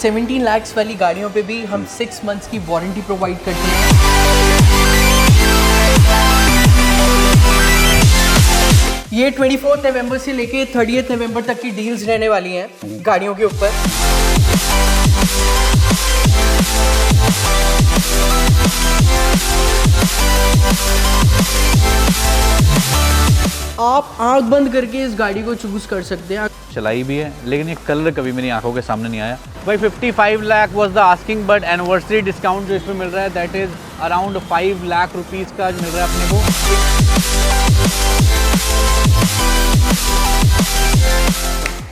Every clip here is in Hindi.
17 लाख वाली गाड़ियों पे भी हम 6 मंथ्स की वारंटी प्रोवाइड करते हैं। ये 24 नवंबर से लेके 30 नवंबर तक की डील्स रहने वाली हैं गाड़ियों के ऊपर। आप आंख बंद करके इस गाड़ी को चूज कर सकते हैं। चलाई भी है, लेकिन ये कलर कभी मेरी आंखों के सामने नहीं आया। भाई 55 lakh was the asking, but anniversary discount जो इसमें मिल रहा है that is around 5 lakh rupees का मिल रहा है अपने को।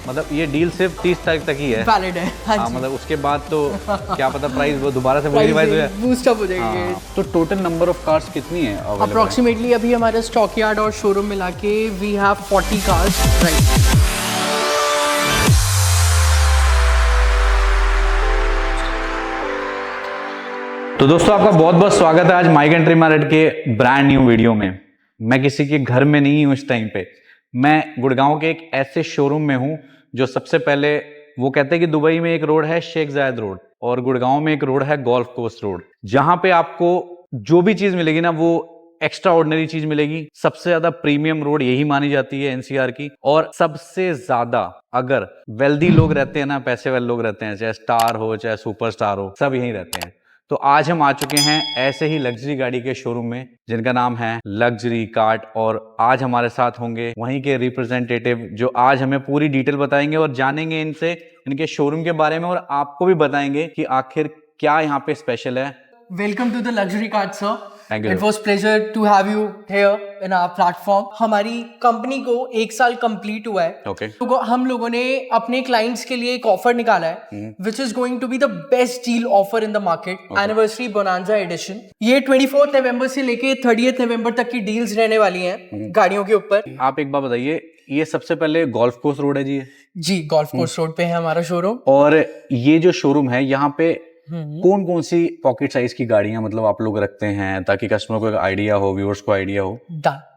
मतलब ये डील सिर्फ 30 तारीख तक ही है, वैलिड है। हाँ, मतलब उसके बाद तो क्या पता प्राइस वो दोबारा से रिवाइज हो जाए, बूस्ट अप हो जाएंगे। तो टोटल नंबर ऑफ कार्स कितनी है अप्रोक्सीमेटली अभी हमारे स्टॉक यार्ड और शोरूम मिला के वी हैव 40 कार्स राइट। तो दोस्तों आपका बहुत बहुत स्वागत है आज माइक एंड ट्रिम रेड के ब्रांड न्यू वीडियो में। मैं किसी के घर में नहीं हूँ इस टाइम पे, मैं गुड़गांव के एक ऐसे शोरूम में हूँ जो सबसे पहले, वो कहते हैं कि दुबई में एक रोड है शेख जायद रोड और गुड़गांव में एक रोड है गोल्फ कोर्स रोड, जहां पे आपको जो भी चीज मिलेगी ना वो एक्स्ट्रा ऑर्डिनरी चीज मिलेगी। सबसे ज्यादा प्रीमियम रोड यही मानी जाती है एनसीआर की, और सबसे ज्यादा अगर वेल्दी लोग रहते हैं ना, पैसे वाले लोग रहते हैं, चाहे स्टार हो चाहे सुपरस्टार हो, सब यहीं रहते हैं। तो आज हम आ चुके हैं ऐसे ही लग्जरी गाड़ी के शोरूम में जिनका नाम है लग्जरी कार्ट, और आज हमारे साथ होंगे वहीं के रिप्रेजेंटेटिव जो आज हमें पूरी डिटेल बताएंगे और जानेंगे इनसे इनके शोरूम के बारे में, और आपको भी बताएंगे कि आखिर क्या यहाँ पे स्पेशल है। Welcome to the luxury cart sir. Thank you. It was pleasure to have you here in our platform. हमारी कंपनी को 1 साल कंप्लीट हुआ है। Okay. तो हम लोगों ने अपने क्लाइंट्स के लिए एक ऑफर निकाला है which is going to be the best deal offer in the market. Anniversary Bonanza Edition। ये 24 नवंबर से लेके 30 नवंबर तक की डील्स रहने वाली हैं गाड़ियों के ऊपर। आप एक बात बताइए, ये सबसे पहले गोल्फ कोर्स रोड है जी गोल्फ कोर्स रोड पे है हमारा शोरूम। और ये जो शोरूम है यहाँ पे कौन कौन सी पॉकेट साइज की गाड़ियां मतलब आप लोग रखते हैं, ताकि कस्टमर को एक आइडिया हो, व्यूअर्स को आइडिया हो।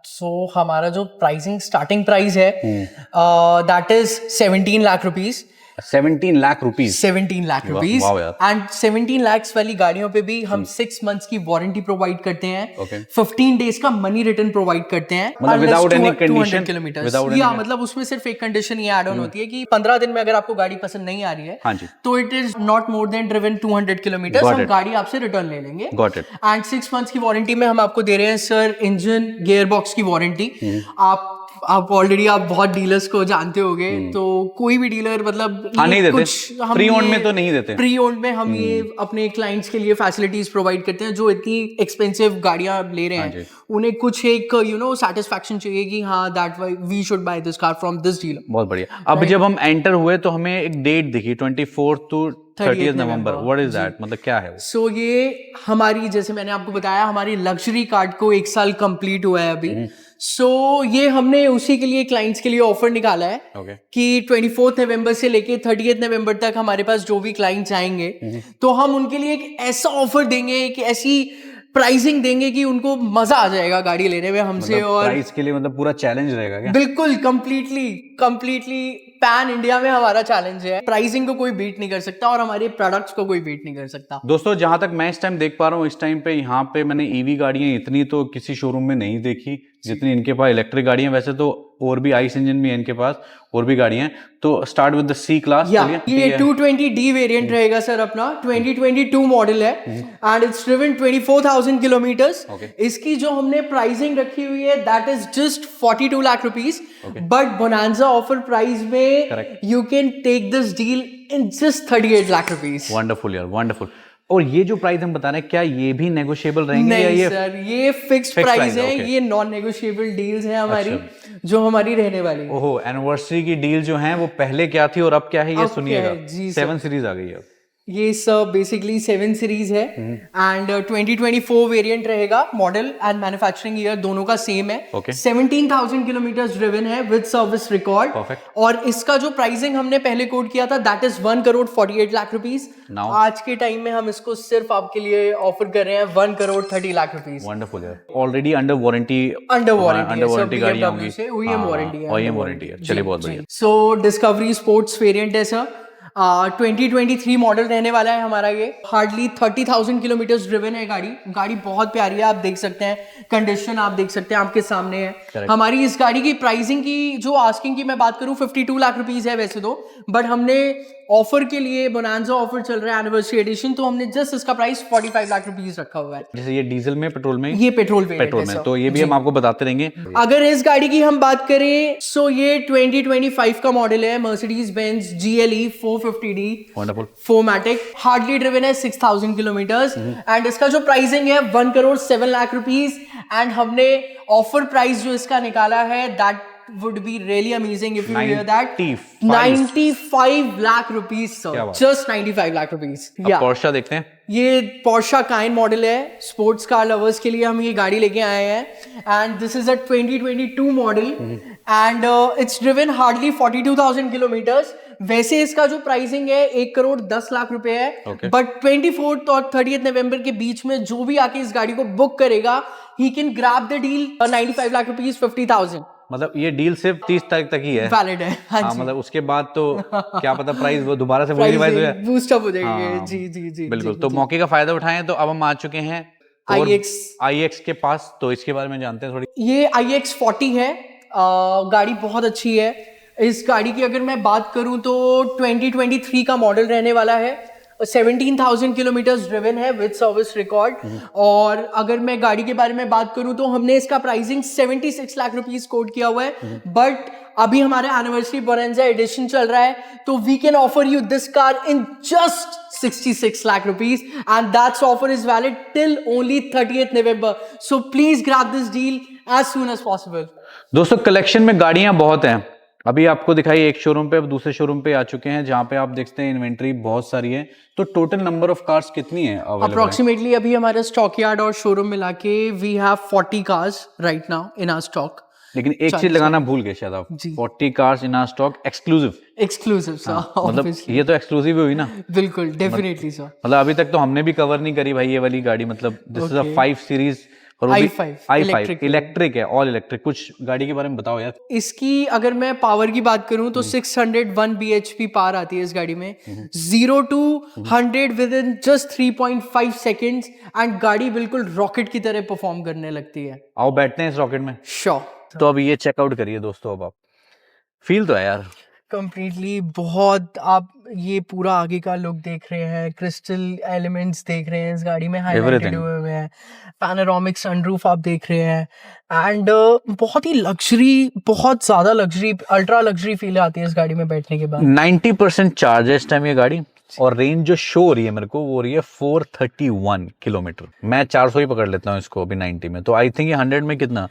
सो हमारा जो प्राइसिंग स्टार्टिंग प्राइस है that is 17 lakh rupees. 17 lakh rupees 17 lakh rupees and 17 lakh वाली गाड़ियों पे भी हम 6 मंथ्स की वारंटी प्रोवाइड करते हैं। 15 डेज का मनी रिटर्न प्रोवाइड करते हैं, मतलब विदाउट एनी कंडीशन किलोमीटर। या मतलब उसमें सिर्फ एक कंडीशन ये ऐड ऑन होती है कि 15 दिन में अगर आपको गाड़ी पसंद नहीं आ रही है, हाँ जी, तो it is not more than driven 200 kilometre, हम गाड़ी आपसे रिटर्न ले लेंगे। Got it. एंड 6 मंथ्स की वारंटी में हम आपको दे रहे हैं सर इंजन गियर बॉक्स की वारंटी। आप ऑलरेडी आप बहुत डीलर्स को जानते होंगे, तो कोई भी डीलर मतलब नहीं देते, कुछ हम प्री ओन्ड में तो नहीं देते। प्री ओन्ड में हम ये अपने क्लाइंट्स के लिए फैसिलिटीज प्रोवाइड करते हैं जो इतनी एक्सपेंसिव गाड़ियां ले रहे हैं, उन्हें कुछ एक सेटिस्फैक्शन चाहिए कि हाँ that we should buy this car from this dealer. बहुत बढ़िया। अब जब हम एंटर हुए तो हमें एक डेट दिखी 24 to 30 November. What is that, मतलब क्या है? सो ये हमारी, जैसे मैंने आपको बताया, हमारी लग्जरी कार्ड को 1 साल कंप्लीट हुआ है अभी। सो ये हमने उसी के लिए क्लाइंट्स के लिए ऑफर निकाला है कि 24 नवंबर से लेके 30 नवंबर तक हमारे पास जो भी क्लाइंट्स आएंगे तो हम उनके लिए एक ऐसा ऑफर देंगे, एक ऐसी प्राइसिंग देंगे कि उनको मजा आ जाएगा गाड़ी लेने में हमसे। मतलब और प्राइस के लिए मतलब पूरा चैलेंज रहेगा क्या? बिल्कुल कंप्लीटली पैन इंडिया में हमारा चैलेंज है। प्राइसिंग को कोई बीट नहीं कर सकता और हमारे प्रोडक्ट्स को कोई बीट नहीं कर सकता। दोस्तों जहां तक मैं इस टाइम देख पा रहा हूँ, इस टाइम पे यहाँ पे मैंने ईवी गाड़ियां इतनी तो किसी शोरूम में नहीं देखी जितनी इनके पास इलेक्ट्रिक गाड़ियां। वैसे तो और भी आइस इंजन भी है इनके पास, और भी गाड़ियां हैं। तो start with the C class. ये 220D वेरिएंट रहेगा सर अपना, 2022 मॉडल है एंड इट्स ड्रिवन 24,000 किलोमीटर्स। इसकी जो हमने प्राइसिंग रखी हुई है that is just 42 lakh rupees, but bonanza offer price में you can take this deal in just 38 lakh rupees. Wonderful यार, वंडरफुल। और ये जो प्राइस हम बता रहे हैं, क्या ये भी नेगोशिएबल रहेंगे? नहीं या सर, ये फिक्स्ड प्राइस है। ये नॉन नेगोशिएबल डील्स हैं हमारी, जो हमारी रहने वाली। ओहो, एनिवर्सरी की डील जो है वो पहले क्या थी और अब क्या है, ये सुनिएगा। 7 सीरीज आ गई है। ये सब बेसिकली 7 सीरीज है एंड 2024 वेरिएंट रहेगा। मॉडल एंड मैन्युफैक्चरिंग ईयर दोनों का सेम है। 17,000 किलोमीटर ड्रिवन है विद सर्विस रिकॉर्ड। और इसका जो प्राइसिंग हमने पहले कोट किया था दैट इज 1,48 लाख रुपीज। आज के टाइम में हम इसको सिर्फ आपके लिए ऑफर कर रहे हैं 1,30 लाख रुपीज। वंडरफुल है। ऑलरेडी अंडर वारंटी गाड़ियां होंगी, OEM वारंटी है। चलिए बहुत बढ़िया। सो डिस्कवरी स्पोर्ट्स वेरिएंट है सर 2023 मॉडल रहने वाला है हमारा ये। हार्डली 30,000 किलोमीटर ड्रिवन है गाड़ी बहुत प्यारी है, आप देख सकते हैं, कंडीशन आप देख सकते हैं, आपके सामने है। Correct. हमारी इस गाड़ी की प्राइसिंग की जो आस्किंग की मैं बात करूं 52 लाख रुपीस है वैसे तो, बट हमने ऑफर के लिए बोनांजा ऑफर चल रहा है एनिवर्सरी एडिशन, तो हमने जस्ट इसका प्राइस 45 लाख रुपीस रखा हुआ है। जैसे ये डीजल में, पेट्रोल में, ये पेट्रोल में, तो ये भी हम आपको बताते रहेंगे। अगर इस गाड़ी की हम बात करें सो ये 2025 का मॉडल है, Mercedes Benz GLE 450D wonderful 4MATIC, hardly driven है 6,000 किलोमीटर्स एंड इसका जो प्राइसिंग है 1,07,00,000 रुपीस एंड हमने ऑफर प्राइस जो इसका निकाला है that would be really amazing if you hear that 95 lakh rupees sir, just 95 lakh rupees। अब पोर्शा देखते हैं। ये पोर्शा काइन मॉडल है, स्पोर्ट्स कार लवर्स के लिए हम ये गाड़ी लेके आए हैं and this is a 2022 model and it's driven hardly 42,000 kilometres. वैसे इसका जो प्राइसिंग है 1,10,00,000 रुपए है, बट 24 और 30 नवंबर के बीच में जो भी आके इस गाड़ी को बुक करेगा he can grab the deal 95 lakh rupees 50,000। मतलब ये डील सिर्फ 30 तारीख तक ही है, वैलिड है। हाँ, मतलब उसके बाद तो क्या पता प्राइस वो दोबारा से रिवाइज हो जाए, बूस्ट अप हो जाएंगे। जी बिल्कुल। तो मौके का फायदा उठाएं। तो अब हम आ चुके हैं iX के पास, तो इसके बारे में जानते हैं थोड़ी। ये iX 40 है, गाड़ी बहुत अच्छी है। इस गाड़ी की अगर मैं बात करूं तो 2023 का मॉडल रहने वाला है, 17,000 किलोमीटर ड्रिवन है विद सर्विस रिकॉर्ड। और अगर मैं गाड़ी के बारे में बात करूं तो हमने इसका प्राइसिंग 76 लाख रुपीस कोट किया हुआ है, बट अभी हमारा एनिवर्सरी बोनांजा एडिशन चल रहा है तो we can offer you this car in just 66 lakh rupees and that offer is valid till only 30th November, so please grab this deal as soon as possible। दोस्तों कलेक्शन में गाड़ियां बहुत हैं, अभी आपको दिखाई एक शोरूम पे, अब दूसरे शोरूम पे आ चुके हैं जहां पे आप देखते हैं इन्वेंट्री बहुत सारी है। तो टोटल नंबर ऑफ कार्स कितनी है अप्रोक्सीमेटली? अभी हमारा स्टॉक यार्ड और शोरूम मिला के we have 40 cars right now in our stock. लेकिन एक चीज लगाना भूल गए शायद आप, 40 cars in our stock exclusive sir. मतलब ये तो एक्सक्लूसिव हुई ना। बिल्कुल डेफिनेटली सर। मतलब अभी तक तो हमने भी कवर नहीं करी भाई ये वाली गाड़ी, मतलब दिस इज अ 5 सीरीज और i5 इलेक्ट्रिक है, ऑल इलेक्ट्रिक। कुछ गाड़ी के बारे में बताओ यार। इसकी अगर मैं पावर की बात करूं तो 601 bhp पावर आती है इस गाड़ी में, 0 to 100 with in just 3.5 seconds and गाड़ी बिल्कुल रॉकेट की तरह परफॉर्म करने लगती है। आओ बैठते हैं इस रॉकेट में। श्योर। तो अब ये चेकआउट करिए दोस्तों, अब आप फील तो है यार कंप्लीटली बहुत। आप ये पूरा आगे का लुक देख रहे हैं, क्रिस्टल एलिमेंट्स देख रहे हैं इस गाड़ी में हाइलाइटेड हुए हैं, पैनोरामिक सनरूफ आप देख रहे हैं एंड बहुत ही लग्जरी, बहुत ज्यादा लग्जरी, अल्ट्रा लग्जरी फील आती है इस गाड़ी में बैठने के बाद। 90% चार्ज है इस टाइम ये गाड़ी, और रेंज जो शो हो रही है मेरे को वो हो रही है 431 किलोमीटर। मैं 400 ही पकड़ लेता हूँ इसको अभी 90 में, तो आई थिंक ये 100 में कितना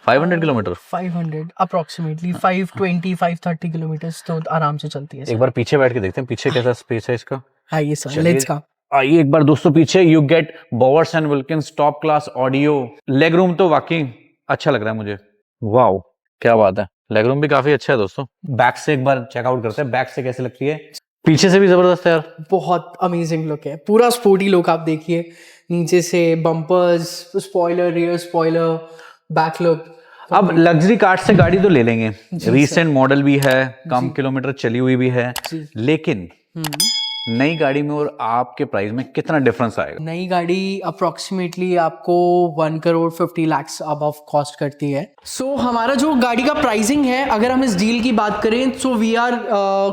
500 किलोमीटर, 500 अप्रोक्सीमेटली 520 530 किलोमीटर तो आराम से चलती है। एक बार पीछे बैठ के देखते हैं पीछे कैसा स्पेस है इसका। आइए सर, लेट्स गो। आइए एक बार दोस्तों पीछे। You get Bowers and Wilkins top class audio. Leg room तो वाकई अच्छा लग रहा है मुझे, वाओ क्या बात है, लेग रूम भी काफी अच्छा है दोस्तों। बैक से एक बार चेकआउट करते हैं, बैक से कैसे लगती है। पीछे से भी जबरदस्त है यार, बहुत अमेजिंग लुक है, पूरा स्पोर्टी लुक आप देखिए, नीचे से bumpers, spoiler, rear spoiler, back look. अब लग्जरी कार से गाड़ी तो ले लेंगे, रीसेंट मॉडल भी है, कम किलोमीटर चली हुई भी है, लेकिन नई गाड़ी में और आपके प्राइस में कितना डिफरेंस आएगा? नई गाड़ी अप्रोक्सीमेटली आपको 1,50,00,000 अबव कॉस्ट करती है। सो हमारा जो गाड़ी का प्राइसिंग है, अगर हम इस डील की बात करें so we are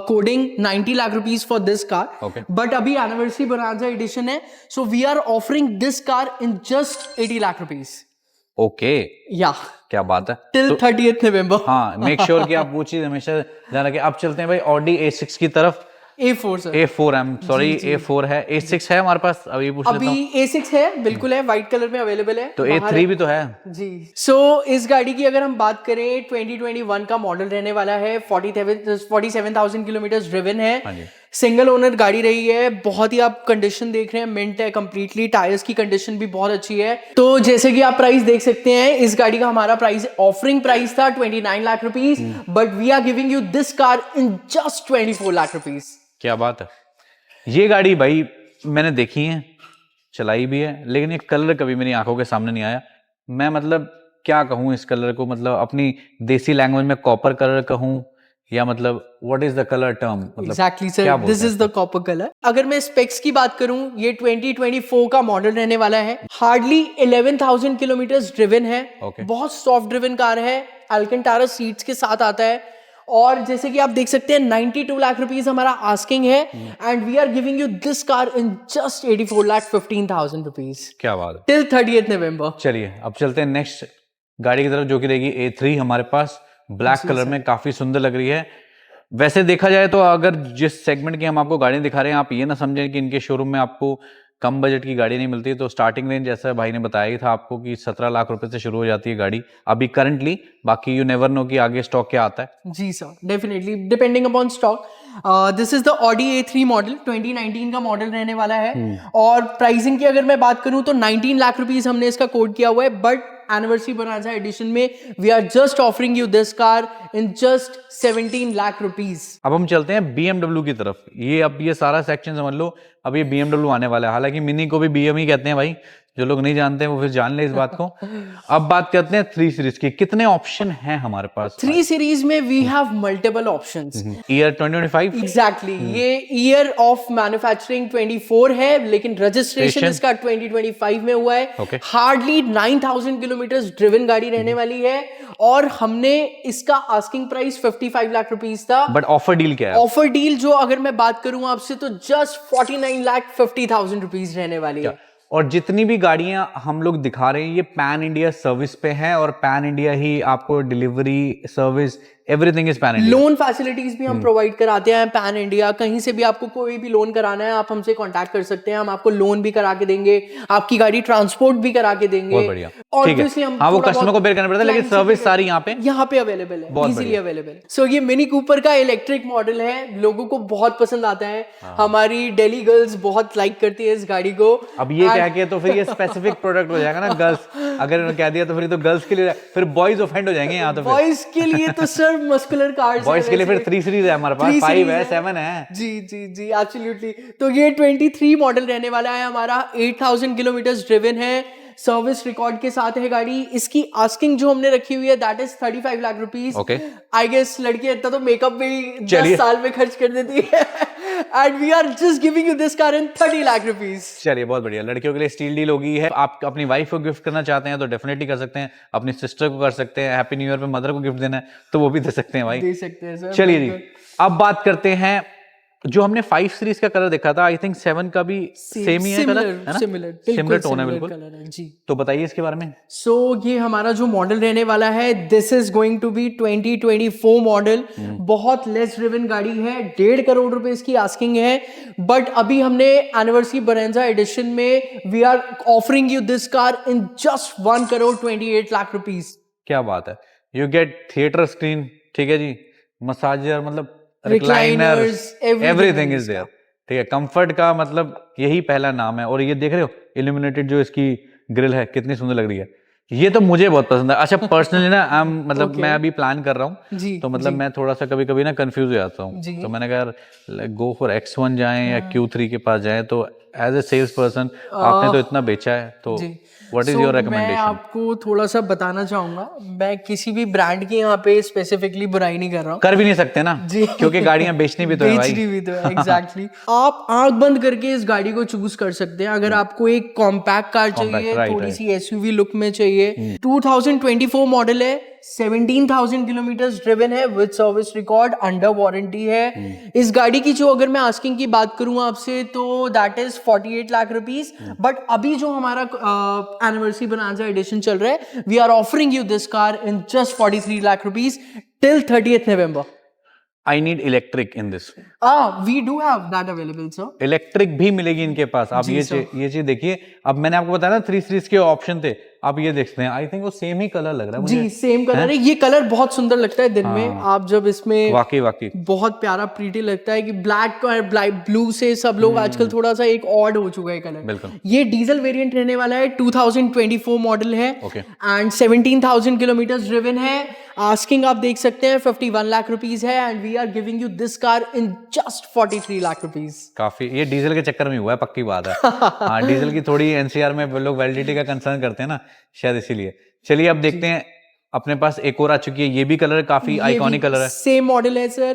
quoting 90 lakh rupees for this car, but अभी एनिवर्सरी बोनांजा एडिशन है, so we are offering this car in just 80 lakh rupees. Okay या क्या बात है, टिल 30th नवंबर। हाँ मेक श्योर कि आप वो चीज हमेशा ध्यान रखें। अब चलते हैं भाई ऑडी A6 की तरफ। A4 sir, A4 sorry A4 है, A6 है हमारे पास, अभी पूछ लेता हूं। अभी A6 है, बिल्कुल है, व्हाइट कलर में अवेलेबल है। तो A3 भी तो है जी। सो इस गाड़ी की अगर हम बात करें 2021 का मॉडल रहने वाला है, 47,000 किलोमीटर ड्रिवन है, सिंगल ओनर गाड़ी रही है, बहुत ही आप कंडीशन देख रहे हैं, मिंट है कंप्लीटली, टायर्स की कंडीशन भी बहुत अच्छी है। तो जैसे कि आप प्राइस देख सकते हैं, इस गाड़ी का हमारा प्राइस ऑफरिंग प्राइस था 29 lakh rupees, but we are giving you this car in just 24 lakh rupees. क्या बात है। ये गाड़ी भाई मैंने देखी है, चलाई भी है, लेकिन ये कलर कभी मेरी आंखों के सामने नहीं आया। मैं मतलब क्या कहूँ इस कलर को, मतलब अपनी देसी लैंग्वेज में कॉपर कलर कहूँ या मतलब what is the colour term, मतलब exactly sir, this is the copper colour. अगर मैं स्पेक्स की बात करूं, ये 2024 का मॉडल रहने वाला है। हार्डली 11,000 किलोमीटर ड्रिवन है। बहुत सॉफ्ट ड्रिवन कार है। अल्केंटारा सीट्स के साथ आता है। और जैसे कि आप देख सकते हैं 92 लाख रुपीस हमारा आस्किंग है and we are giving you this car in just 84,15,000 rupees. क्या बात है, टिल 30th नवंबर। चलिए अब चलते हैं नेक्स्ट गाड़ी की तरफ, जो कि रहेगी A3 हमारे पास, ब्लैक कलर में, काफी सुंदर लग रही है। वैसे देखा जाए तो अगर जिस सेगमेंट की हम आपको गाड़ियां दिखा रहे हैं, आप ये ना समझें कि इनके शोरूम में आपको कम बजट की गाड़ी नहीं मिलती। तो स्टार्टिंग रेंज जैसा भाई ने बताया ही था आपको कि 17 लाख रुपए से शुरू हो जाती है गाड़ी अभी करंटली। बाकी यू नेवर नो कि आगे स्टॉक क्या आता है। जी sir, definitely depending upon stock. This is the Audi A3 model, 2019 का मॉडल रहने वाला है। और प्राइसिंग की अगर मैं बात करूं तो 19 लाख रुपीस हमने इसका कोड किया हुआ है, बट एनिवर्सरी बोनांजा एडिशन में we are just offering you this car in just 17 lakh rupees. अब हम चलते हैं BMW की तरफ। अब ये सारा सेक्शन समझ लो, अब ये BMW आने वाला है। हालांकि मिनी को भी BM ही कहते हैं भाई, जो लोग नहीं जानते हैं वो फिर जान ले इस बात को। अब बात करते हैं 3 सीरीज की। कितने ऑप्शन हैं हमारे पास 3 सीरीज में? We have multiple options. Year 2025 exactly, ये ईयर ऑफ मैन्युफैक्चरिंग 24 है, लेकिन रजिस्ट्रेशन इसका 2025 में हुआ है। हार्डली 9,000 किलोमीटर ड्रिवन गाड़ी रहने वाली है और हमने इसका आस्किंग प्राइस 55 लाख रुपीस था। बट ऑफर डील क्या है? ऑफर डील जो अगर मैं बात करूं आपसे तो जस्ट 49,50,000 रुपीस रहने वाली है। और जितनी भी गाड़ियां हम लोग दिखा रहे हैं ये पैन इंडिया सर्विस पे है, और पैन इंडिया ही आपको delivery service everything is pan India. Loan facilities भी हम प्रोवाइड कराते हैं पैन इंडिया। कहीं से भी आपको कोई भी लोन कराना है आप हमसे कांटेक्ट कर सकते हैं, हम आपको लोन भी करा के देंगे, आपकी गाड़ी ट्रांसपोर्ट भी करा के देंगे। बहुत बढ़िया, और ठीक है। हाँ, वो कस्टमर को बेयर करना पड़ता है, लेकिन सर्विस सारी यहाँ पे अवेलेबल है, इजीली अवेलेबल। सो ये मिनी कूपर का इलेक्ट्रिक मॉडल है, लोगों को बहुत पसंद आता है। हमारी दिल्ली गर्ल्स बहुत लाइक करती है इस गाड़ी को। अब ये कह के तो फिर ये स्पेसिफिक प्रोडक्ट हो जाएगा ना गर्ल्स, अगर इन्होंने कह दिया तो फिर तो गर्ल्स के लिए, फिर बॉयज ऑफेंड हो जाएंगे यहाँ। तो बॉयज के लिए तो सर मस्कुलर कार, बॉयज के लिए फिर 3 सीरीज है हमारे पास, 5 है, 7 है। जी जी जी, एब्सोल्युटली। तो ये 23 मॉडल रहने वाला है हमारा, 8,000 किलोमीटर ड्रिवन है, सर्विस रिकॉर्ड के साथ है गाड़ी। इसकी आस्किंग जो हमने रखी हुई है that is 35 lakh rupees. I guess लड़की इतना तो मेकअप भी 10 साल में खर्च कर देती है and we are just giving you this car in 30 lakh rupees. चलिए बहुत बढ़िया, लड़कियों के लिए स्टील डील होगी है। आप अपनी वाइफ को गिफ्ट करना चाहते हैं तो डेफिनेटली कर सकते हैं, अपनी सिस्टर को कर सकते हैं, हैप्पी न्यू ईयर पे मदर को गिफ्ट देना है तो वो भी दे सकते हैं भाई, दे सकते हैं सर। चलिए जी, अब बात करते हैं जो हमने 5 सीरीज का कलर देखा था, आई थिंक 7 का भी सेम ही है कलर, है ना? सिमिलर टोन है बिल्कुल जी। तो बताइए इसके बारे में। सो ये हमारा जो मॉडल रहने वाला है this is going to be 2024 model. बहुत लेस ड्रिवन गाड़ी है, 1.5 करोड़ रुपए इसकी आस्किंग है, बट अभी हमने एनिवर्सरी बोनांजा एडिशन में we are offering you this car in just 1 crore 28 lakh rupees. क्या बात है, यू गेट थिएटर स्क्रीन, ठीक है जी, मसाजर, मतलब रिक्लाइनर्स, एवरीथिंग इज देयर, ठीक है। कंफर्ट का मतलब यही पहला नाम है। और ये देख रहे हो इल्यूमिनेटेड जो इसकी ग्रिल है कितनी सुंदर लग रही है, ये तो मुझे बहुत पसंद है। अच्छा पर्सनली ना मतलब मैं अभी प्लान कर रहा हूँ तो मतलब मैं थोड़ा सा कभी कभी ना कंफ्यूज हो जाता हूँ, तो मैंने कहा गो फॉर X1 जाएं या Q3 के पास जाएं। तो एज ए सेल्स पर्सन आपने तो इतना बेचा है, तो व्हाट इज योर रिकमेंडेशन? मैं आपको थोड़ा सा बताना चाहूंगा, मैं किसी भी ब्रांड की यहाँ पे स्पेसिफिकली बुराई नहीं कर रहा हूँ, कर भी नहीं सकते ना जी, क्योंकि गाड़ियां बेचनी भी तो है भाई, बेचनी भी तो है। एग्जैक्टली आप आंख बंद करके इस गाड़ी को चूज कर सकते हैं। अगर आपको एक कॉम्पैक्ट कार चाहिए, थोड़ी सी एसयूवी लुक में चाहिए, 2024 मॉडल है, 17,000 किलोमीटर ड्रिवन है, with service record, under warranty है। इस गाड़ी की जो अगर मैं आस्किंग की बात करूं आपसे तो that is 48 lakh rupees, but अभी जो हमारा एनिवर्सरी बोनांजा एडिशन चल रहा है we are offering you this car in just 43 lakh rupees till 30th November. I need electric in this. We do have that available, sir. Electric भी मिलेगी इनके पास। आप ये चीज देखिए, अब मैंने आपको बताया ना 3 सीरीज के ऑप्शन थे, आप ये देखते हैं, आई थिंक वो सेम ही कलर लग रहा है मुझे। जी सेम कलर है, ये कलर बहुत सुंदर लगता है दिन में, आप जब इसमें वाकई बहुत प्यारा प्रीटी लगता है कि ब्लैक और ब्लू से सब लोग आजकल थोड़ा सा एक ऑड हो चुका है कलर। बिल्कुल। ये डीजल वेरिएंट रहने वाला है, 2024 मॉडल है एंड 17,000 किलोमीटर ड्रिवन है। आस्किंग आप देख सकते हैं 51 लाख रुपीस है and we are giving you this car in just 43 lakh rupees. काफी, ये डीजल के चक्कर में हुआ है, पक्की बात है। हाँ, डीजल की थोड़ी एनसीआर में लोग वैलिडिटी का कंसर्न करते हैं ना, शायद इसीलिए। चलिए अब देखते हैं अपने पास एक और आ चुकी है, ये भी कलर काफी आइकॉनिक कलर है। सेम मॉडल है sir,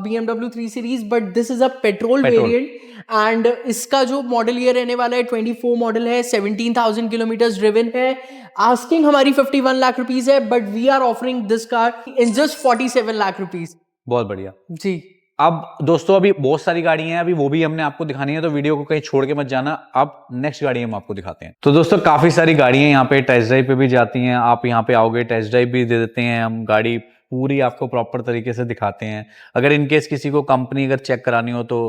BMW 3 series, but this is a petrol variant and इसका जो मॉडल ईयर रहने वाला है 24 मॉडल है, 17,000 किलोमीटर ड्रिवन है। आस्किंग हमारी 51 लाख रुपीस है, but we are offering this car in just 47 lakh rupees. बहुत बढ़िया जी। अब दोस्तों अभी बहुत सारी गाड़ियां हैं, अभी वो भी हमने आपको दिखानी है, तो वीडियो को कहीं छोड़ के मत जाना। अब नेक्स्ट गाड़ी हम आपको दिखाते हैं। तो दोस्तों काफी सारी गाड़ियां यहाँ पे टेस्ट ड्राइव पे भी जाती हैं, आप यहाँ पे आओगे टेस्ट ड्राइव भी दे देते हैं हम, गाड़ी पूरी आपको प्रॉपर तरीके से दिखाते हैं। अगर इनकेस किसी को कंपनी अगर चेक करानी हो तो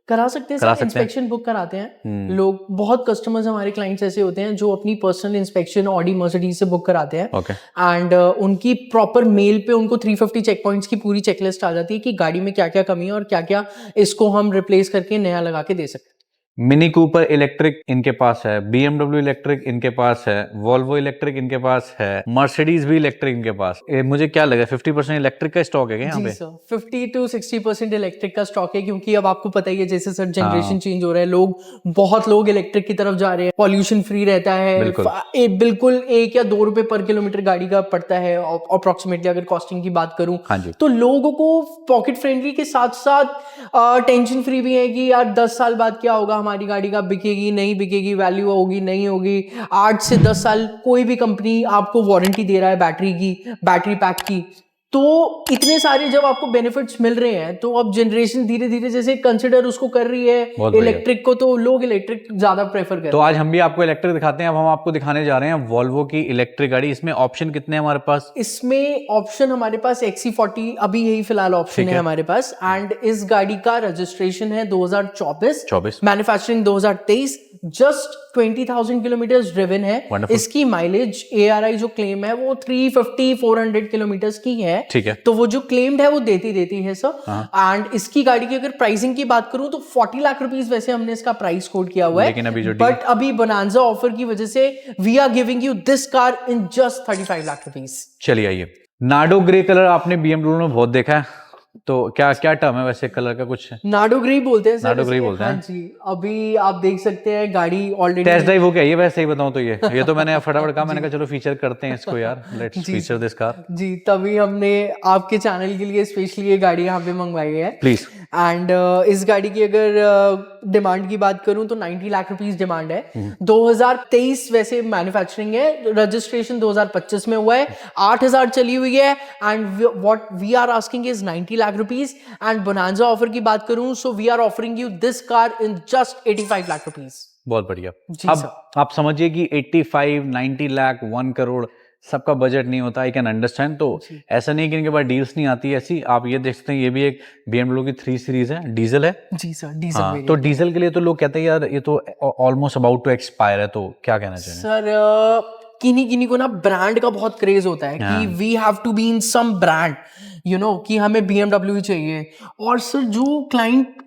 करा सकते हैं सर, इंस्पेक्शन बुक कराते हैं लोग। बहुत कस्टमर्स हमारे क्लाइंट्स ऐसे होते हैं जो अपनी पर्सनल इंस्पेक्शन ऑडी मर्सिडीज से बुक कराते हैं एंड उनकी प्रॉपर मेल पे उनको 350 चेक पॉइंट्स की पूरी चेकलिस्ट आ जाती है कि गाड़ी में क्या क्या कमी है और क्या क्या इसको हम रिप्लेस करके नया लगा के दे सकते हैं। मिनी कूपर इलेक्ट्रिक इनके पास है, BMW इलेक्ट्रिक इनके पास है, वॉल्वो इलेक्ट्रिक इनके पास है, मर्सिडीज भी इलेक्ट्रिक इनके पास। मुझे क्या लगा 50% इलेक्ट्रिक का स्टॉक है क्या यहाँ पे? 50 to 60% इलेक्ट्रिक का स्टॉक है, क्योंकि अब आपको पता ही है जैसे सर जनरेशन चेंज हो रहा है, बहुत लोग इलेक्ट्रिक की तरफ जा रहे हैं, पॉल्यूशन फ्री रहता है, बिल्कुल 1 या 2 रुपए पर किलोमीटर गाड़ी का पड़ता है अप्रोक्सीमेटली, अगर कॉस्टिंग की बात करूं। तो लोगों को पॉकेट फ्रेंडली के साथ साथ टेंशन फ्री भी है कि यार 10 साल बाद क्या होगा, हमारी गाड़ी का बिकेगी नहीं बिकेगी, वैल्यू होगी नहीं होगी। 8 से 10 साल कोई भी कंपनी आपको वारंटी दे रहा है बैटरी की, बैटरी पैक की, तो इतने सारे जब आपको बेनिफिट्स मिल रहे हैं, तो अब जनरेशन धीरे धीरे जैसे कंसिडर उसको कर रही है इलेक्ट्रिक को, तो लोग इलेक्ट्रिक ज्यादा प्रेफर करते हैं। तो आज हम भी आपको इलेक्ट्रिक दिखाते हैं। अब हम आपको दिखाने जा रहे हैं वॉल्वो की इलेक्ट्रिक गाड़ी। इसमें ऑप्शन कितने हैं हमारे पास? इसमें ऑप्शन हमारे पास XC40 अभी यही फिलहाल ऑप्शन है हमारे पास, एंड इस गाड़ी का रजिस्ट्रेशन है 2024, मैन्युफैक्चरिंग 2023, जस्ट 20,000 किलोमीटर ड्रिवन है। इसकी माइलेज ARI जो क्लेम है वो 350-400 किलोमीटर की है, ठीक है। तो वो जो क्लेम्ड है वो देती है सर। एंड इसकी गाड़ी की अगर प्राइसिंग की बात करूं तो 40 लाख रुपीस वैसे हमने इसका प्राइस कोड किया हुआ है, बट अभी बोनांजा ऑफर की वजह से we are giving you this car in just 35 lakh rupees. चलिए आइए। नार्डो ग्रे कलर आपने BMW में बहुत देखा है, तो क्या क्या टर्म है वैसे कलर का? कुछ नार्डो ग्रे बोलते हैं सर, नार्डो ग्रे बोलते हैं। हाँ जी, अभी आप देख सकते हैं गाड़ी ऑलरेडी टेस्ट ड्राइव हो गया ये, वैसे ही बताऊं तो ये तो मैंने फटाफट कहा, मैंने कहा चलो फीचर करते हैं इसको यार, लेट्स फीचर दिस कार जी। तभी हमने आपके चैनल के लिए स्पेशली ये गाड़ी यहाँ पे मंगवाई है प्लीज। एंड इस गाड़ी की अगर डिमांड की बात करूं तो 90 लाख रुपीस डिमांड है। 2023 वैसे मैन्युफैक्चरिंग है, रजिस्ट्रेशन 2025 में हुआ है, 8,000 चली हुई है, and what we are asking is 90 lakh rupees. And bonanza offer की बात करूं so we are offering you this car in just 85 lakh rupees. बहुत बढ़िया। अब आप समझिए कि 85, 90 लाख, 1 करोड़ सबका बजट नहीं होता, आई कैन अंडरस्टैंड। तो ऐसा नहीं कि इनके पास डील्स नहीं आती ऐसी। आप ये देख सकते हैं, ये भी एक BMW की 3 सीरीज है, डीजल है। जी सर, डीजल। तो डीजल के लिए तो लोग कहते हैं यार ये तो ऑलमोस्ट अबाउट टू एक्सपायर है, तो क्या कहना चाहिए सर? किन्हीं को ना ब्रांड का बहुत क्रेज होता है कि we have to be in some brand, you know, कि हमें BMW ही चाहिए। और सर जो क्लाइंट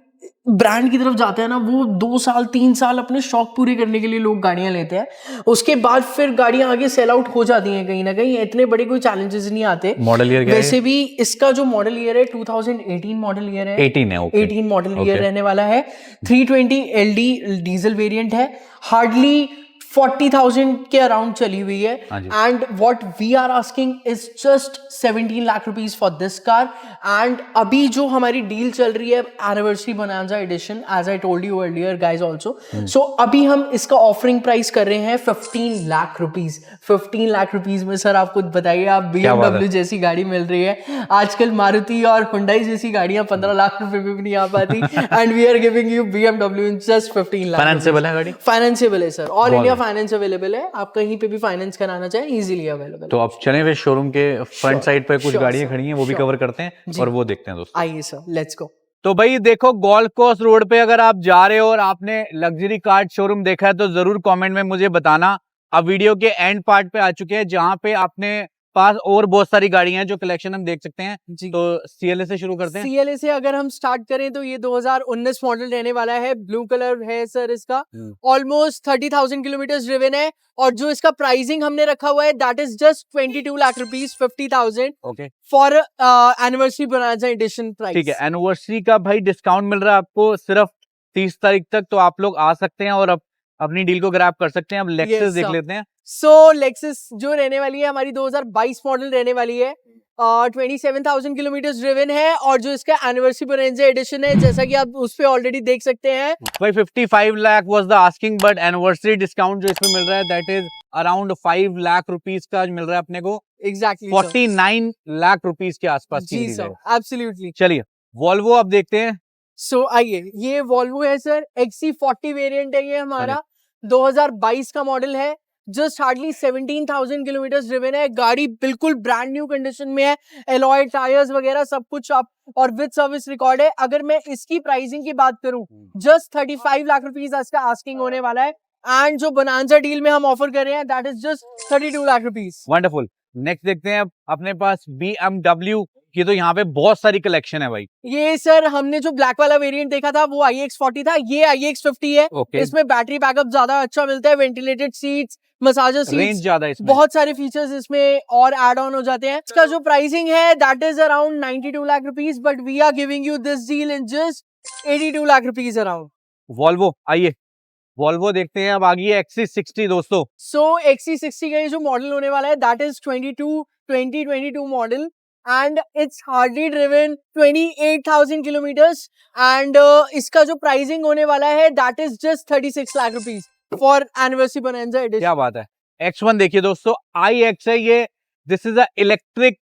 ब्रांड की तरफ जाता है ना, वो 2 साल 3 साल अपने शौक पूरे करने के लिए लोग गाड़ियां लेते हैं, उसके बाद फिर गाड़ियां आगे सेल आउट हो जाती हैं कहीं ना कहीं, इतने बड़े कोई चैलेंजेस नहीं आते। मॉडल ईयर वैसे भी इसका जो मॉडल ईयर है 2018 मॉडल ईयर है, 18 मॉडल ईयर रहने वाला है। 320 LD डीजल वेरिएंट है, हार्डली 40,000 के अराउंड चली हुई है, and what we are asking is just 17 lakh rupees for this car. And अभी जो हमारी डील चल रही है anniversary bonanza edition, as I told you earlier guys also, so अभी हम इसका ऑफरिंग प्राइस कर रहे हैं 15 लाख रुपीस। 15 लाख रुपीस में सर आप खुद बताइए, आप BMW जैसी गाड़ी मिल रही है आजकल, मारुति और हुंडई जैसी गाड़ियां 15 लाख रुपए में भी नहीं आ पाती, and we are giving you BMW in just 15 lakh. Financeable है गाड़ी? फाइनेंसिबल है sir, all India finance available है, आप कहीं पे भी फाइनेंस कराना चाहें इजीली अवेलेबल। तो अब चलें वे शोरूम के फ्रंट साइड पे कुछ गाड़ियां खड़ी हैं, वो भी कवर करते हैं और वो देखते हैं दोस्तों। आइए सर, लेट्स गो। तो भाई देखो, गोल्फ कोर्स रोड पे अगर आप जा रहे हो और आपने लग्जरी कार शोरूम देखा है तो जरूर कमेंट में मुझे बताना। अब वीडियो के एंड पार्ट पे आ चुके हैं जहां पे आपने पास और बहुत सारी गाड़ियां हैं जो कलेक्शन हम देख सकते हैं जी। तो CLA से शुरू करते हैं। CLA से अगर हम स्टार्ट करें तो ये 2019 मॉडल रहने वाला है, ब्लू कलर है सर इसका, ऑलमोस्ट 30,000 किलोमीटर ड्रिवन है, और जो इसका प्राइसिंग हमने रखा हुआ है that is just 22 lakh rupees 50,000 for anniversary bonanza edition price. ठीक है, एनिवर्सरी का भाई डिस्काउंट मिल रहा है आपको सिर्फ 30 तारीख तक, तो आप लोग आ सकते हैं और अब अपनी डील को ग्रैब कर सकते हैं। अब लेक्सस Yes, देख sir. लेते हैं। सो लेक्सस जो रहने वाली है हमारी 2022 मॉडल रहने वाली है, 27,000 किलोमीटर ड्रिवन है, और जो इसका एनिवर्सरी बोनांजा एडिशन है, जैसा कि आप उस पे ऑलरेडी देख सकते हैं। भाई 55 lakh was the asking, but anniversary discount जो इसमें मिल रहा है that is around 5 lakh rupees का मिल रहा है अपने को। एग्जैक्टली 49 लाख रुपीस के आसपास की जी डील है। Sir, absolutely. चलिए वॉल्वो अब देखते हैं। सो आइए, ये वॉल्वो है सर, XC40 वेरिएंट है ये हमारा, 2022 का मॉडल है, जस्ट हार्डली 17,000 किलोमीटर ड्रिवन है। गाड़ी बिल्कुल ब्रांड न्यू कंडीशन में है, एलॉय टायर्स वगैरह सब कुछ आप, और विद सर्विस रिकॉर्ड है। अगर मैं इसकी प्राइसिंग की बात करूं, जस्ट 35 लाख रुपीस इसका आस्किंग होने वाला है, एंड जो बोनांजा डील में हम ऑफर कर रहे हैं that is just 32 lakh rupees. Wonderful. Next देखते हैं अब अपने पास BMW की, तो यहाँ पे बहुत सारी कलेक्शन है भाई। ये सर हमने जो ब्लैक वाला वेरिएंट देखा था वो iX40 था, ये iX50 है। Okay. इसमें बैटरी बैकअप ज्यादा अच्छा मिलता है, ventilated seats, massager range seats, ज्यादा है इसमें। बहुत सारे फीचर्स इसमें और एड ऑन हो जाते हैं। इसका जो प्राइसिंग है that is around 92 lakh rupees, but we are giving you this deal in just 82 lakh rupees around. Volvo, आइए वॉल्वो देखते हैं। अब आ गई है XC60 दोस्तों। सो XC60 का ये जो मॉडल होने वाला है that is 2022 model, and it's hardly driven 28,000 kilometres, and इसका जो प्राइसिंग होने वाला है that is just 36 lakh rupees for anniversary bonanza edition. क्या बात है। X1 देखिए दोस्तों, iX है ये, this is a electric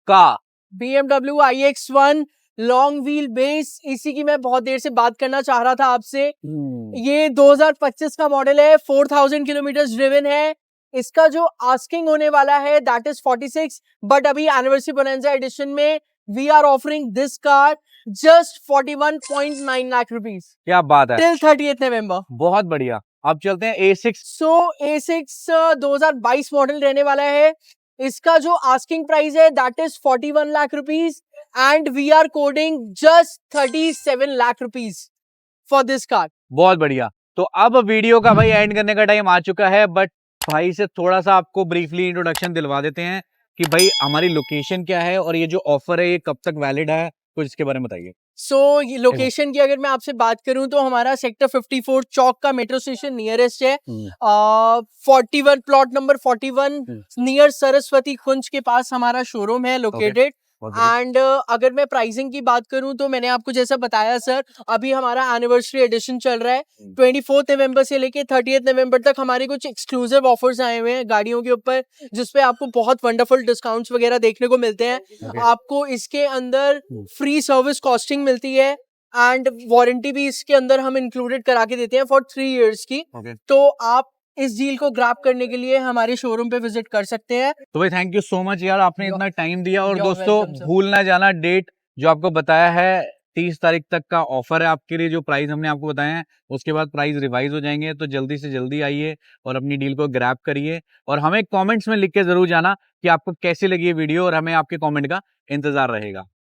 car. BMW iX1 long wheel base, इसी की मैं बहुत देर से बात करना चाह रहा था आपसे। ये 2025 का मॉडल है, 4,000 किलोमीटर ड्रिवन है। इसका जो आस्किंग होने वाला है दैट इज 46, बट अभी एनिवर्सरी बोनांजा एडिशन में we are offering this car just 41.9 lakh rupees. क्या बात है, टिल 30th नवंबर। बहुत बढ़िया। अब चलते हैं A6। सो A6 2022 मॉडल रहने वाला है। इसका जो आस्किंग प्राइस है that is 41 lakh rupees, and we are quoting just 37 lakh rupees for this car. बहुत बढ़िया। तो अब वीडियो का भाई एंड करने का टाइम आ चुका है, बट भाई से थोड़ा सा आपको ब्रीफली इंट्रोडक्शन दिलवा देते हैं कि भाई हमारी लोकेशन क्या है और ये जो ऑफर है ये कब तक वैलिड है, कुछ इसके बारे में बताइए। सो ये लोकेशन की अगर मैं आपसे बात करूं तो हमारा सेक्टर 54 चौक का मेट्रो स्टेशन नियरेस्ट है। 41 प्लॉट नंबर 41 नियर सरस्वती कुंज के पास हमारा शोरूम है लोकेटेड। एंड अगर मैं प्राइसिंग की बात करूं तो मैंने आपको जैसा बताया सर, अभी हमारा एनिवर्सरी एडिशन चल रहा है। 24 नवंबर से लेके 30th नवंबर तक हमारे कुछ एक्सक्लूसिव ऑफर्स आए हुए हैं गाड़ियों के ऊपर, जिसपे आपको बहुत वंडरफुल डिस्काउंट्स वगैरह देखने को मिलते हैं। आपको इसके अंदर फ्री सर्विस कॉस्टिंग मिलती है, एंड वारंटी भी इसके अंदर हम इंक्लूडेड करा के देते हैं फॉर 3 इयर्स की। तो आप इस डील को ग्रैब करने के लिए हमारे शोरूम पे विजिट कर सकते हैं। तो भाई थैंक यू सो मच यार, आपने इतना टाइम दिया। और You're दोस्तों welcome, sir. भूल ना जाना, डेट जो आपको बताया है 30 तारीख तक का ऑफर है आपके लिए। जो प्राइस हमने आपको बताया है उसके बाद प्राइस रिवाइज हो जाएंगे, तो जल्दी से जल्दी आइए और अपनी डील को ग्रैब करिए। और हमें कमेंट्स में लिख के जरूर जाना कि आपको कैसी लगी ये वीडियो, और हमें आपके कमेंट का इंतजार रहेगा।